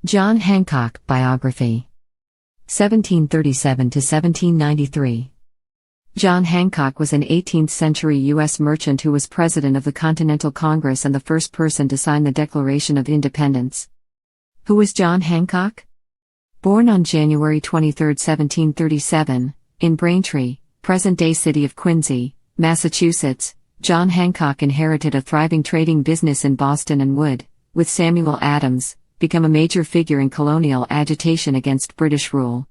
John Hancock, Biography. 1737 to 1793. John Hancock was an 18th-century U.S. merchant who was president of the Continental Congress and the first person to sign the Declaration of Independence. Who was John Hancock? Born on January 23, 1737, in Braintree, present-day city of Quincy, Massachusetts, John Hancock inherited a thriving trading business in Boston and would, with Samuel Adams, become a major figure in colonial agitation against British rule.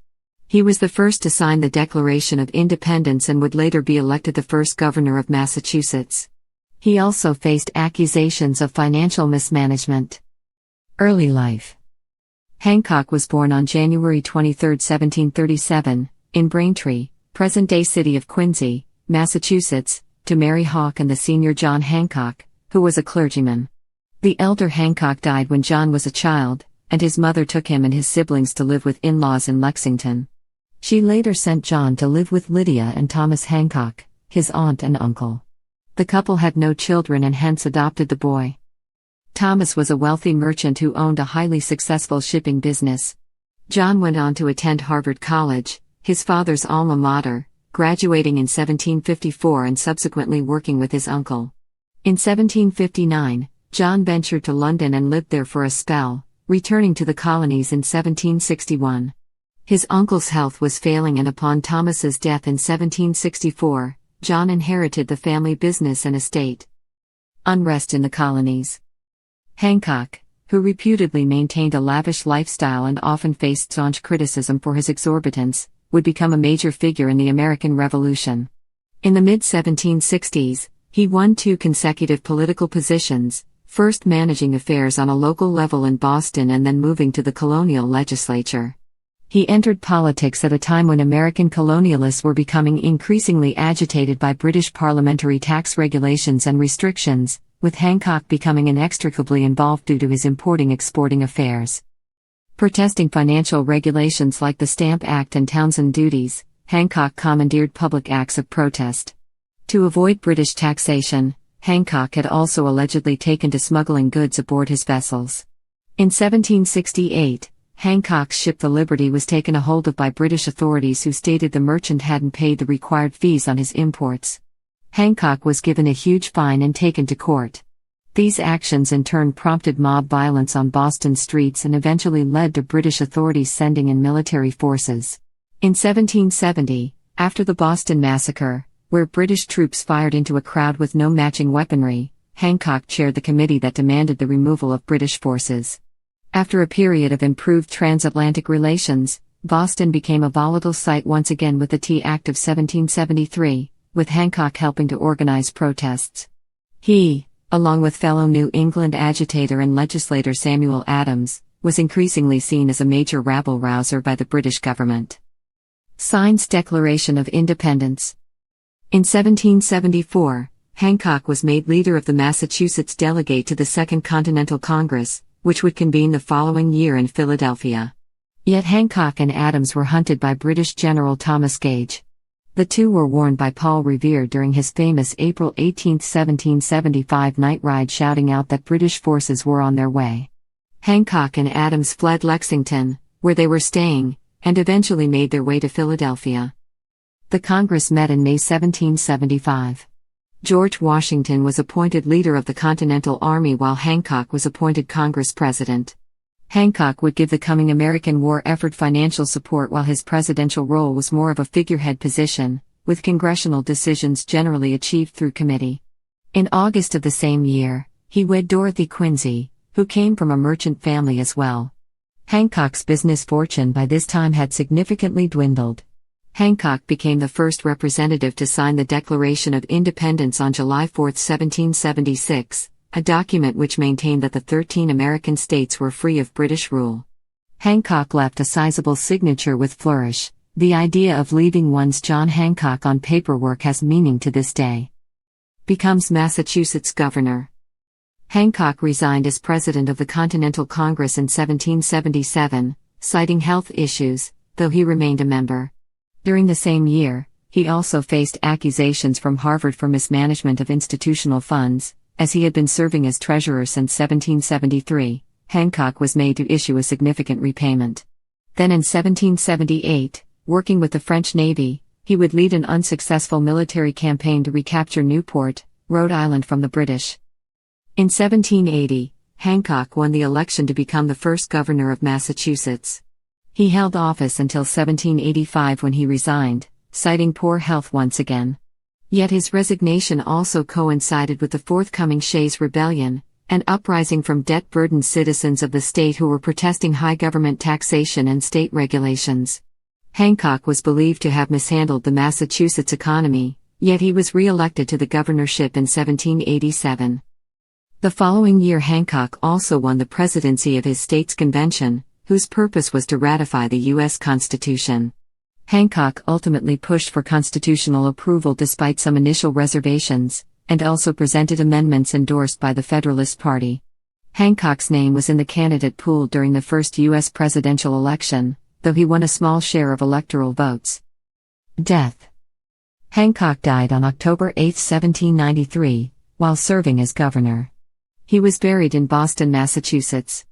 He was the first to sign the Declaration of Independence and would later be elected the first governor of Massachusetts. He also faced accusations of financial mismanagement. Early life. Hancock was born on January 23, 1737, in Braintree, present-day city of Quincy, Massachusetts, to Mary Hawke and the senior John Hancock, who was a clergyman. The elder Hancock died when John was a child, and his mother took him and his siblings to live with in-laws in Lexington. She later sent John to live with Lydia and Thomas Hancock, his aunt and uncle. The couple had no children and hence adopted the boy. Thomas was a wealthy merchant who owned a highly successful shipping business. John went on to attend Harvard College, his father's alma mater, graduating in 1754 and subsequently working with his uncle. In 1759, John ventured to London and lived there for a spell, returning to the colonies in 1761. His uncle's health was failing and upon Thomas's death in 1764, John inherited the family business and estate. Unrest in the colonies. Hancock, who reputedly maintained a lavish lifestyle and often faced staunch criticism for his exorbitance, would become a major figure in the American Revolution. In the mid-1760s, he won 2 consecutive political positions, first managing affairs on a local level in Boston and then moving to the colonial legislature. He entered politics at a time when American colonialists were becoming increasingly agitated by British parliamentary tax regulations and restrictions, with Hancock becoming inextricably involved due to his importing-exporting affairs. Protesting financial regulations like the Stamp Act and Townshend duties, Hancock commandeered public acts of protest. To avoid British taxation, Hancock had also allegedly taken to smuggling goods aboard his vessels. In 1768, Hancock's ship the Liberty was taken a hold of by British authorities who stated the merchant hadn't paid the required fees on his imports. Hancock was given a huge fine and taken to court. These actions in turn prompted mob violence on Boston streets and eventually led to British authorities sending in military forces. In 1770, after the Boston Massacre, where British troops fired into a crowd with no matching weaponry, Hancock chaired the committee that demanded the removal of British forces. After a period of improved transatlantic relations, Boston became a volatile site once again with the Tea Act of 1773, with Hancock helping to organize protests. He, along with fellow New England agitator and legislator Samuel Adams, was increasingly seen as a major rabble-rouser by the British government. Signs Declaration of Independence. In 1774, Hancock was made leader of the Massachusetts delegate to the Second Continental Congress, which would convene the following year in Philadelphia. Yet Hancock and Adams were hunted by British General Thomas Gage. The two were warned by Paul Revere during his famous April 18, 1775 night ride, shouting out that British forces were on their way. Hancock and Adams fled Lexington, where they were staying, and eventually made their way to Philadelphia. The Congress met in May 1775. George Washington was appointed leader of the Continental Army while Hancock was appointed Congress president. Hancock would give the coming American war effort financial support while his presidential role was more of a figurehead position, with congressional decisions generally achieved through committee. In August of the same year, he wed Dorothy Quincy, who came from a merchant family as well. Hancock's business fortune by this time had significantly dwindled. Hancock became the first representative to sign the Declaration of Independence on July 4, 1776, a document which maintained that the 13 American states were free of British rule. Hancock left a sizable signature with flourish. The idea of leaving one's John Hancock on paperwork has meaning to this day. Becomes Massachusetts governor. Hancock resigned as president of the Continental Congress in 1777, citing health issues, though he remained a member. During the same year, he also faced accusations from Harvard for mismanagement of institutional funds, as he had been serving as treasurer since 1773. Hancock was made to issue a significant repayment. Then in 1778, working with the French Navy, he would lead an unsuccessful military campaign to recapture Newport, Rhode Island from the British. In 1780, Hancock won the election to become the first governor of Massachusetts. He held office until 1785 when he resigned, citing poor health once again. Yet his resignation also coincided with the forthcoming Shays Rebellion, an uprising from debt-burdened citizens of the state who were protesting high government taxation and state regulations. Hancock was believed to have mishandled the Massachusetts economy, yet he was re-elected to the governorship in 1787. The following year Hancock also won the presidency of his state's convention, whose purpose was to ratify the U.S. Constitution. Hancock ultimately pushed for constitutional approval despite some initial reservations, and also presented amendments endorsed by the Federalist Party. Hancock's name was in the candidate pool during the first U.S. presidential election, though he won a small share of electoral votes. Death. Hancock died on October 8, 1793, while serving as governor. He was buried in Boston, Massachusetts.